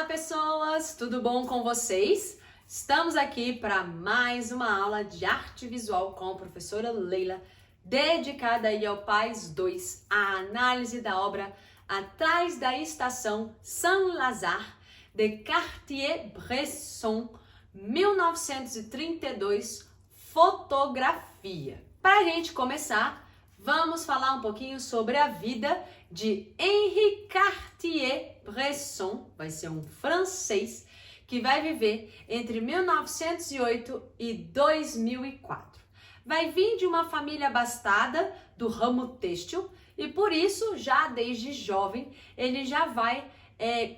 pessoas! Tudo bom com vocês? Estamos aqui para mais uma aula de arte visual com a professora Leila, dedicada aí ao PAIS 2, a análise da obra Atrás da Estação Saint-Lazare, de Cartier-Bresson, 1932, fotografia. Para a gente começar, vamos falar um pouquinho sobre a vida de Henri Cartier-Bresson, vai ser um francês que vai viver entre 1908 e 2004. Vai vir de uma família abastada do ramo têxtil e por isso, já desde jovem, ele já vai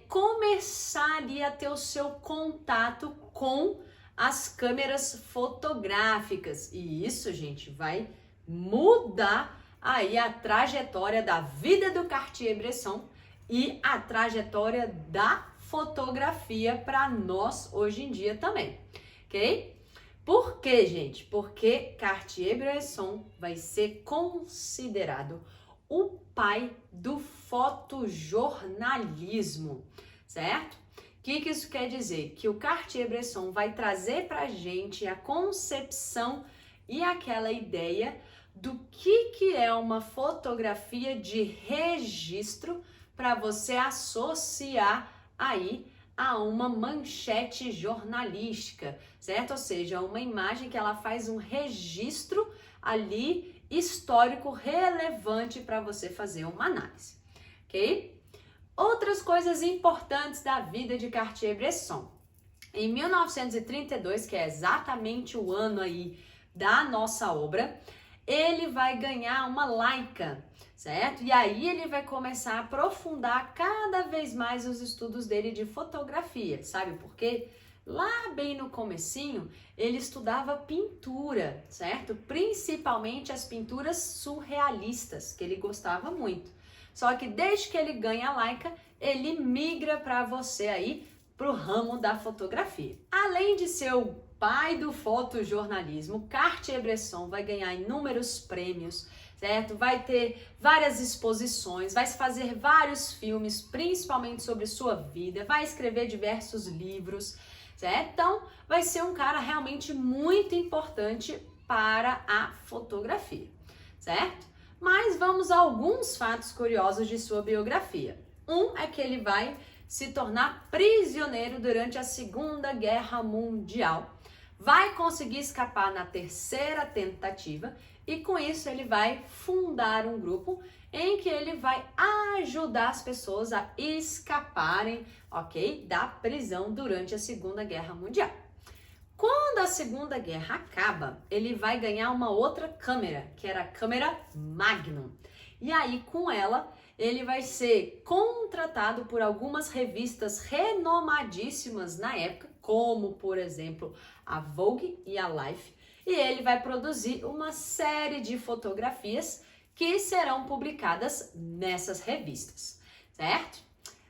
começar ali a ter o seu contato com as câmeras fotográficas. E isso, gente, vai mudar aí a trajetória da vida do Cartier-Bresson e a trajetória da fotografia para nós hoje em dia também, ok? Por quê, gente? Porque Cartier-Bresson vai ser considerado o pai do fotojornalismo, certo? O que isso quer dizer? Que o Cartier-Bresson vai trazer para a gente a concepção e aquela ideia do que é uma fotografia de registro para você associar aí a uma manchete jornalística, certo? Ou seja, uma imagem que ela faz um registro ali histórico relevante para você fazer uma análise, ok? Outras coisas importantes da vida de Cartier-Bresson. Em 1932, que é exatamente o ano aí da nossa obra, ele vai ganhar uma Leica, certo? E aí ele vai começar a aprofundar cada vez mais os estudos dele de fotografia, sabe por quê? Lá bem no comecinho, ele estudava pintura, certo? Principalmente as pinturas surrealistas, que ele gostava muito. Só que desde que ele ganha a Leica, ele migra para você aí, para o ramo da fotografia. Além de ser o pai do fotojornalismo, Cartier-Bresson vai ganhar inúmeros prêmios, certo? Vai ter várias exposições, vai fazer vários filmes, principalmente sobre sua vida, vai escrever diversos livros, certo? Então, vai ser um cara realmente muito importante para a fotografia, certo? Mas vamos a alguns fatos curiosos de sua biografia. Um é que ele vai se tornar prisioneiro durante a Segunda Guerra Mundial, vai conseguir escapar na terceira tentativa e com isso ele vai fundar um grupo em que ele vai ajudar as pessoas a escaparem, ok, da prisão durante a Segunda Guerra Mundial. Quando a Segunda Guerra acaba, ele vai ganhar uma outra câmera, que era a câmera Magnum. E aí, com ela, ele vai ser contratado por algumas revistas renomadíssimas na época, como, por exemplo, a Vogue e a Life, e ele vai produzir uma série de fotografias que serão publicadas nessas revistas, certo?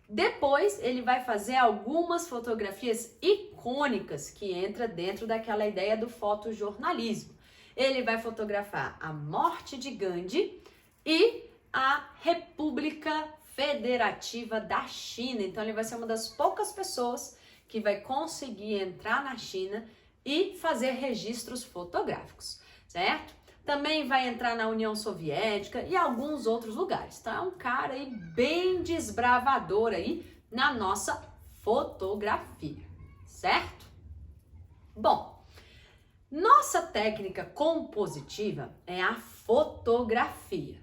Depois, ele vai fazer algumas fotografias icônicas que entra dentro daquela ideia do fotojornalismo. Ele vai fotografar a morte de Gandhi e a República Federativa da China. Então, ele vai ser uma das poucas pessoas que vai conseguir entrar na China e fazer registros fotográficos, certo? Também vai entrar na União Soviética e alguns outros lugares. Então, é um cara aí bem desbravador aí na nossa fotografia, certo? Bom, nossa técnica compositiva é a fotografia.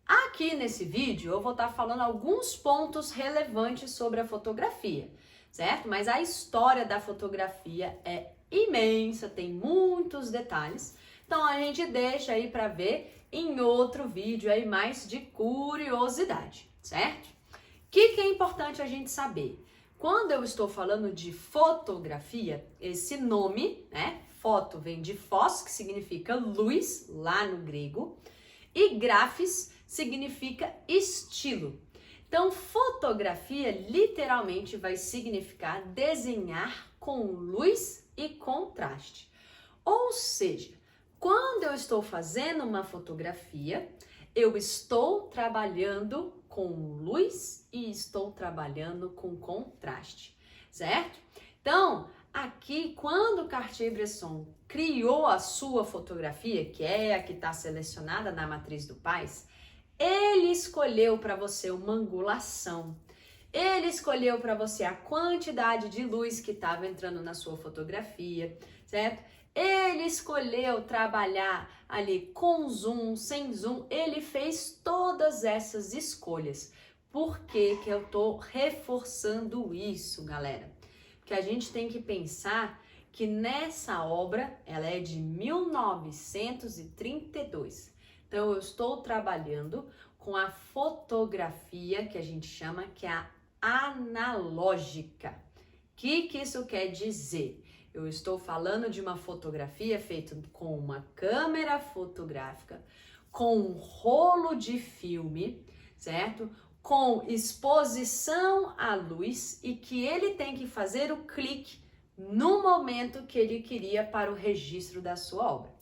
Aqui nesse vídeo eu vou estar falando alguns pontos relevantes sobre a fotografia, certo? Mas a história da fotografia é imensa, tem muitos detalhes, então a gente deixa aí para ver em outro vídeo aí mais de curiosidade, certo? O que é importante a gente saber? Quando eu estou falando de fotografia, esse nome, né? Foto vem de phos, que significa luz, lá no grego, e grafes significa estilo. Então, fotografia literalmente vai significar desenhar com luz e contraste. Ou seja, quando eu estou fazendo uma fotografia, eu estou trabalhando com luz e estou trabalhando com contraste. certo? Então, aqui, quando Cartier-Bresson criou a sua fotografia, que é a que está selecionada na matriz do Pais, ele escolheu para você uma angulação. Ele escolheu para você a quantidade de luz que estava entrando na sua fotografia, certo? Ele escolheu trabalhar ali com zoom, sem zoom. Ele fez todas essas escolhas. Por que que eu tô reforçando isso, galera? Porque a gente tem que pensar que nessa obra, ela é de 1932. Então, eu estou trabalhando com a fotografia que a gente chama que é a analógica. O que isso quer dizer? Eu estou falando de uma fotografia feita com uma câmera fotográfica, com um rolo de filme, certo? Com exposição à luz e que ele tem que fazer o clique no momento que ele queria para o registro da sua obra.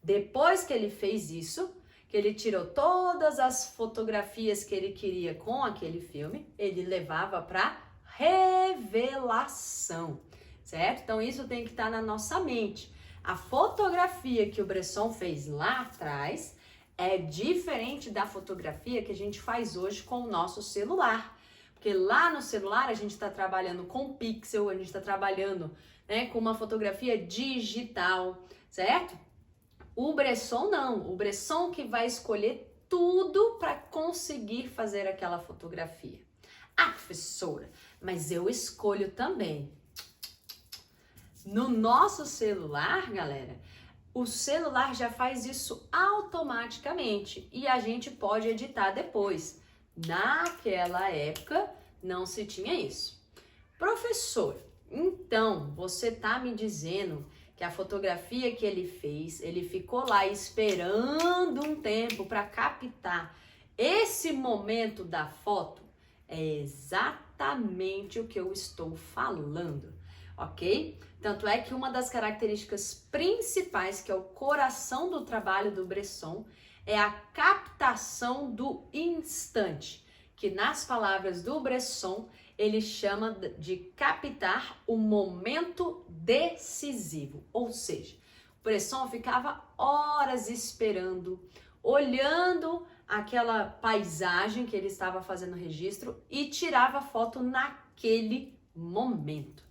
Depois que ele fez isso, que ele tirou todas as fotografias que ele queria com aquele filme, ele levava para revelação, certo? Então isso tem que estar na nossa mente. A fotografia que o Bresson fez lá atrás é diferente da fotografia que a gente faz hoje com o nosso celular. Porque lá no celular a gente está trabalhando com pixel, a gente está trabalhando, né, com uma fotografia digital, certo? O Bresson não, o Bresson que vai escolher tudo para conseguir fazer aquela fotografia. Ah, professora, mas eu escolho também. No nosso celular, galera, o celular já faz isso automaticamente e a gente pode editar depois. Naquela época não se tinha isso. Professor, então você tá me dizendo que a fotografia que ele fez, ele ficou lá esperando um tempo para captar esse momento da foto? É exatamente o que eu estou falando, ok? Tanto é que uma das características principais, que é o coração do trabalho do Bresson, é a captação do instante, que nas palavras do Bresson, ele chama de captar o momento decisivo. Ou seja, o Bresson ficava horas esperando, olhando aquela paisagem que ele estava fazendo registro e tirava foto naquele momento,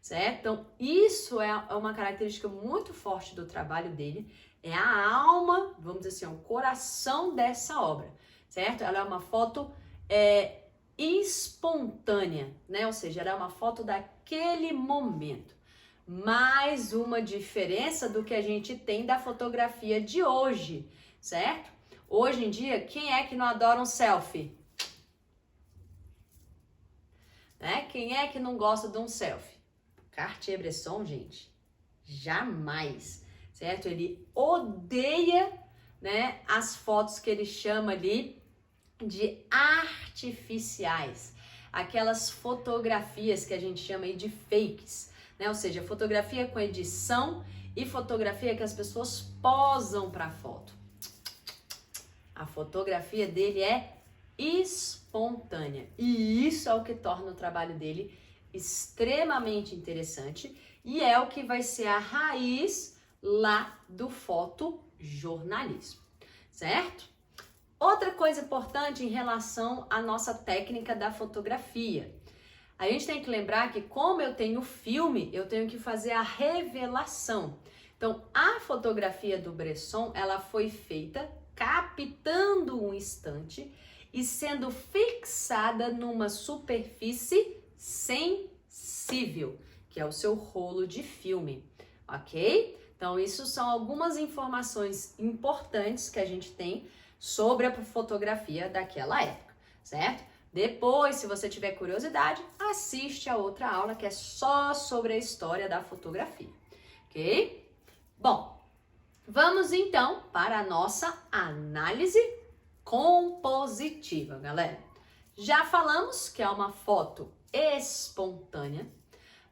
certo? Então, isso é uma característica muito forte do trabalho dele, é a alma, vamos dizer assim, o coração dessa obra, certo? Ela é uma foto espontânea, né? Ou seja, ela é uma foto daquele momento. Mais uma diferença do que a gente tem da fotografia de hoje, certo? Hoje em dia, quem é que não adora um selfie? Né? Quem é que não gosta de um selfie? Cartier-Bresson, gente, jamais, certo? Ele odeia, né, as fotos que ele chama ali de artificiais, aquelas fotografias que a gente chama aí de fakes, né? Ou seja, fotografia com edição e fotografia que as pessoas posam para foto. A fotografia dele é espontânea e isso é o que torna o trabalho dele extremamente interessante e é o que vai ser a raiz lá do fotojornalismo, certo? Outra coisa importante em relação à nossa técnica da fotografia. A gente tem que lembrar que como eu tenho filme, eu tenho que fazer a revelação. Então, a fotografia do Bresson, ela foi feita captando um instante e sendo fixada numa superfície sensível, que é o seu rolo de filme, ok? Então, isso são algumas informações importantes que a gente tem sobre a fotografia daquela época, certo? Depois, se você tiver curiosidade, assiste a outra aula que é só sobre a história da fotografia, ok? Bom, vamos então para a nossa análise compositiva, galera. Já falamos que é uma foto espontânea,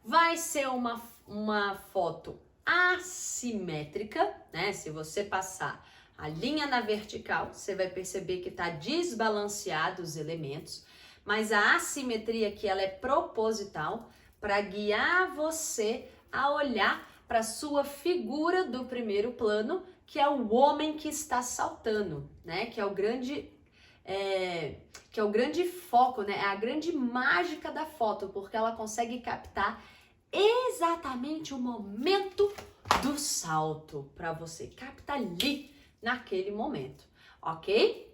vai ser uma foto assimétrica, né? Se você passar a linha na vertical, você vai perceber que está desbalanceado os elementos, mas a assimetria aqui ela é proposital, para guiar você a olhar para a sua figura do primeiro plano, que é o homem que está saltando, né? Que é o grande foco, né? É a grande mágica da foto, porque ela consegue captar exatamente o momento do salto para você. Capta ali naquele momento, ok?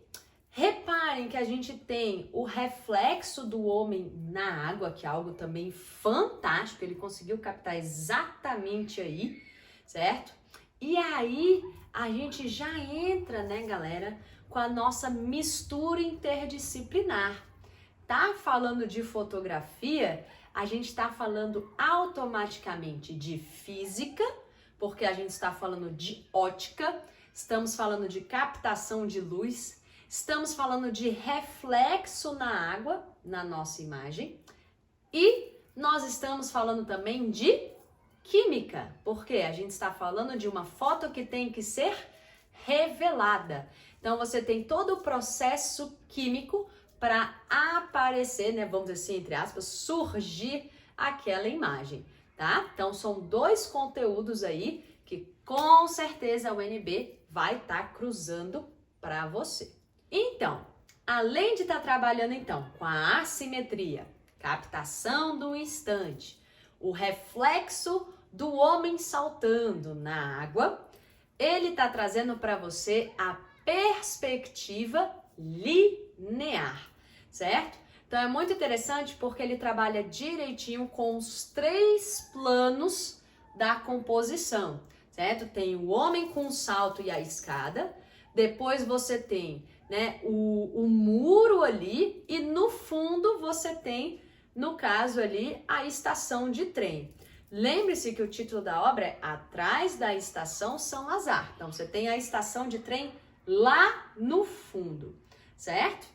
Reparem que a gente tem o reflexo do homem na água, que é algo também fantástico, ele conseguiu captar exatamente aí, certo? E aí a gente já entra, né, galera, com a nossa mistura interdisciplinar. Tá falando de fotografia, a gente está falando automaticamente de física, porque a gente está falando de ótica, estamos falando de captação de luz, estamos falando de reflexo na água, na nossa imagem, e nós estamos falando também de química, porque a gente está falando de uma foto que tem que ser revelada. Então você tem todo o processo químico para aparecer, né, vamos dizer assim, entre aspas, surgir aquela imagem, tá? Então são dois conteúdos aí que com certeza a UNB vai estar cruzando para você. Então, além de estar trabalhando então com a assimetria, captação do instante, o reflexo do homem saltando na água, ele está trazendo para você a perspectiva linear, certo? Então é muito interessante porque ele trabalha direitinho com os 3 planos da composição, certo? Tem o homem com o salto e a escada, depois você tem, né, o muro ali e no fundo você tem, no caso ali, a estação de trem. Lembre-se que o título da obra é Atrás da Estação São Lazar. Então você tem a estação de trem lá no fundo, certo?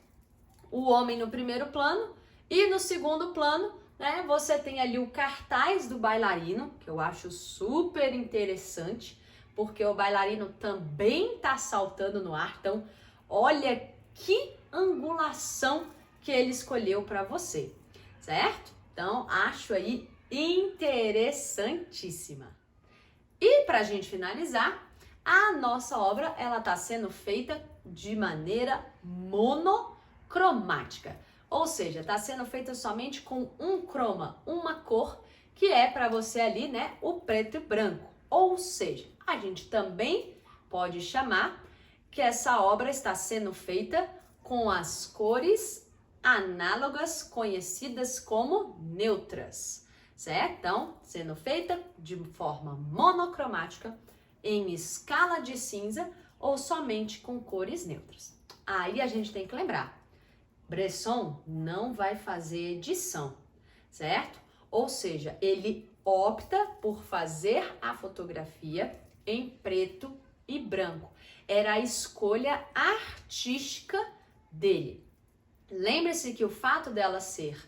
O homem no primeiro plano e no segundo plano, né, você tem ali o cartaz do bailarino, que eu acho super interessante, porque o bailarino também está saltando no ar. Então, olha que angulação que ele escolheu para você, certo? Então, acho aí interessantíssima. E para a gente finalizar, a nossa obra ela está sendo feita de maneira monocromática, ou seja, está sendo feita somente com um croma, uma cor, que é para você ali, né, o preto e branco. Ou seja, a gente também pode chamar que essa obra está sendo feita com as cores análogas conhecidas como neutras, certo? Então, sendo feita de forma monocromática, em escala de cinza ou somente com cores neutras. Aí a gente tem que lembrar, Bresson não vai fazer edição, certo? Ou seja, ele opta por fazer a fotografia em preto e branco. Era a escolha artística dele. Lembre-se que o fato dela ser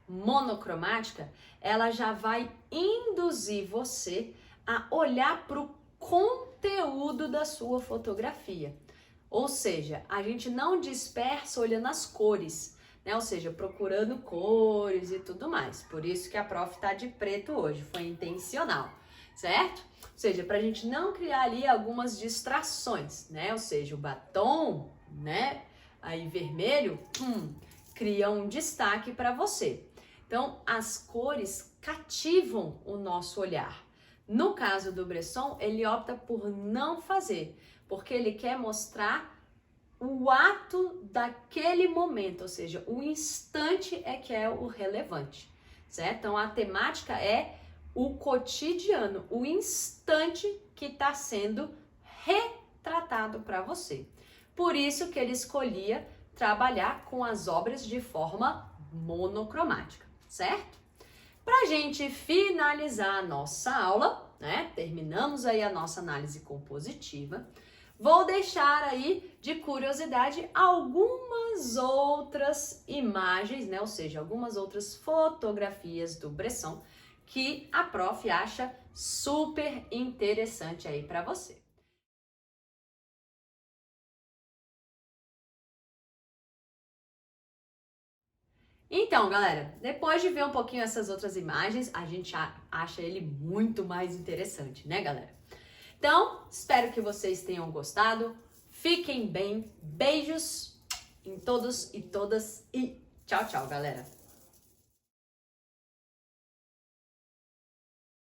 monocromática, ela já vai induzir você a olhar para o conteúdo da sua fotografia. Ou seja, a gente não dispersa olhando as cores, né? Ou seja, procurando cores e tudo mais. Por isso que a prof tá de preto hoje, foi intencional, certo? Ou seja, para a gente não criar ali algumas distrações, né? Ou seja, o batom, né? Aí vermelho, cria um destaque para você. Então, as cores cativam o nosso olhar. No caso do Bresson, ele opta por não fazer, porque ele quer mostrar o ato daquele momento, ou seja, o instante é que é o relevante, certo? Então, a temática é o cotidiano, o instante que está sendo retratado para você. Por isso que ele escolhia trabalhar com as obras de forma monocromática, certo? Para a gente finalizar a nossa aula, né? Terminamos aí a nossa análise compositiva. Vou deixar aí de curiosidade algumas outras imagens, né? Ou seja, algumas outras fotografias do Bresson que a prof acha super interessante aí para você. Então, galera, depois de ver um pouquinho essas outras imagens, a gente acha ele muito mais interessante, né, galera? Então, espero que vocês tenham gostado. Fiquem bem. Beijos em todos e todas e tchau, tchau, galera.